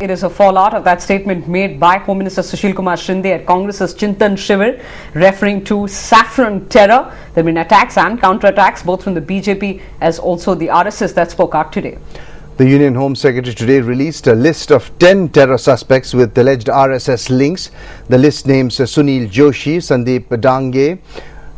It is a fallout of that statement made by Home Minister Sushil Kumar Shinde at Congress's Chintan Shivir, referring to saffron terror. There have been attacks and counterattacks both from the BJP as also the RSS that spoke out today. The Union Home Secretary today released a list of 10 terror suspects with alleged RSS links. The list names Sunil Joshi, Sandeep Dange,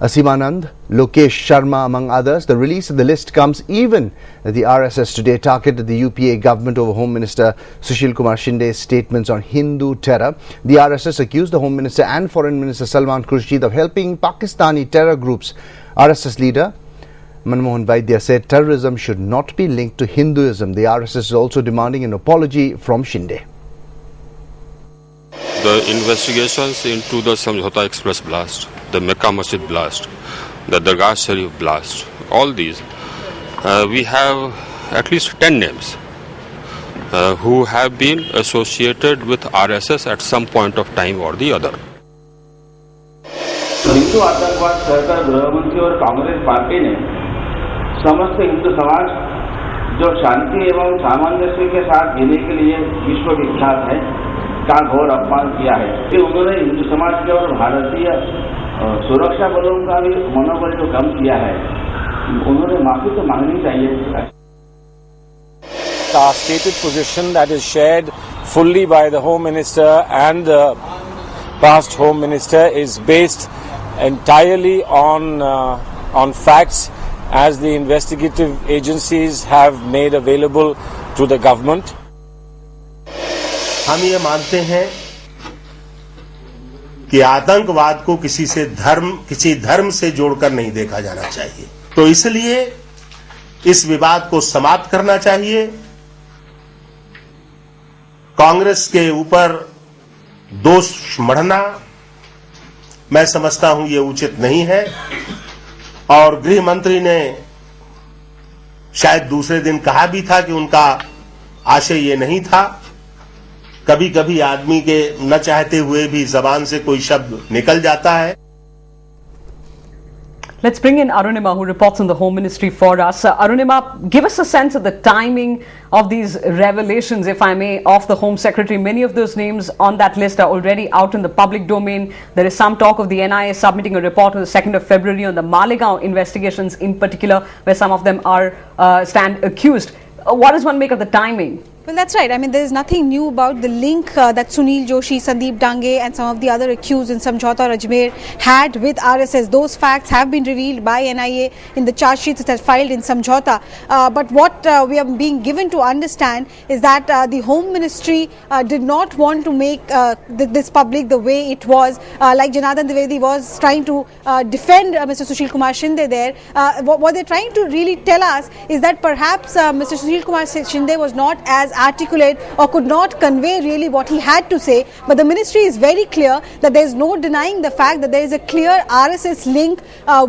Asimanand, Lokesh Sharma among others. The release of the list comes even as the RSS today targeted the UPA government over Home Minister Sushil Kumar Shinde's statements on Hindu terror. The RSS accused the Home Minister and Foreign Minister Salman Khurshid of helping Pakistani terror groups. RSS leader Manmohan Vaidya said terrorism should not be linked to Hinduism. The RSS is also demanding an apology from Shinde. The investigations into the Samjhauta Express blast, the Mecca Masjid blast, the Dargah Sharif blast, all these, we have at least 10 names who have been associated with RSS at some point of time or the other. Hindu आतंकवाद सहकर गृहमंत्री और Congress party ने समस्त हिंदू समाज जो शांति एवं सामंजस्य के साथ जीने के लिए विश्व विख्यात है का घोर अपमान किया है कि उन्होंने हिंदू समाज के और भारतीय सुरक्षा बलों का भी मनोबल जो कम किया है उन्होंने माफी तो मांगनी चाहिए. Our stated position that is shared fully by the Home Minister and the past Home Minister is based entirely on facts as the investigative agencies have made available to the government. हम ये मानते हैं कि आतंकवाद को किसी धर्म से जोड़कर नहीं देखा जाना चाहिए. तो इसलिए इस विवाद को समाप्त करना चाहिए. कांग्रेस के ऊपर दोष मढ़ना मैं समझता हूं ये उचित नहीं है और गृह मंत्री ने शायद दूसरे दिन कहा भी था कि उनका आशय ये नहीं था. कभी कभी आदमी के न चाहते हुए भी जबान से कोई शब्द निकल जाता है. Let's bring in Arunima, who reports on the Home Ministry for us. Arunima, give us a sense of the timing of these revelations, if I may, of the Home Secretary. Many of those names on that list are already out in the public domain. There is some talk of the NIA submitting a report on the 2nd of February on the Malegaon investigations in particular, where some of them are stand accused. What does one make of the timing? Well, that's right. I mean, there is nothing new about the link that Sunil Joshi, Sandeep Dange and some of the other accused in Samjhauta or Ajmer had with RSS. Those facts have been revealed by NIA in the charge sheets that are filed in Samjhauta. But what we are being given to understand is that the Home Ministry did not want to make this public the way it was. Like Janardhan Dwivedi was trying to defend Mr. Sushil Kumar Shinde there. What they're trying to really tell us is that perhaps Mr. Sushil Kumar Shinde was not as articulate or could not convey really what he had to say, but the ministry is very clear that there is no denying the fact that there is a clear RSS link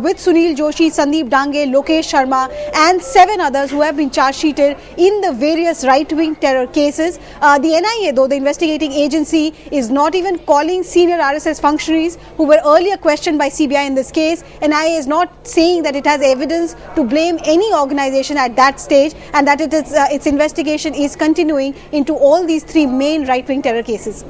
with Sunil Joshi, Sandeep Dange, Lokesh Sharma and 7 others who have been charge sheeted in the various right-wing terror cases. The NIA, though the investigating agency, is not even calling senior RSS functionaries who were earlier questioned by CBI in this case. NIA is not saying that it has evidence to blame any organization at that stage and that its investigation is continuing into all these 3 main right-wing terror cases.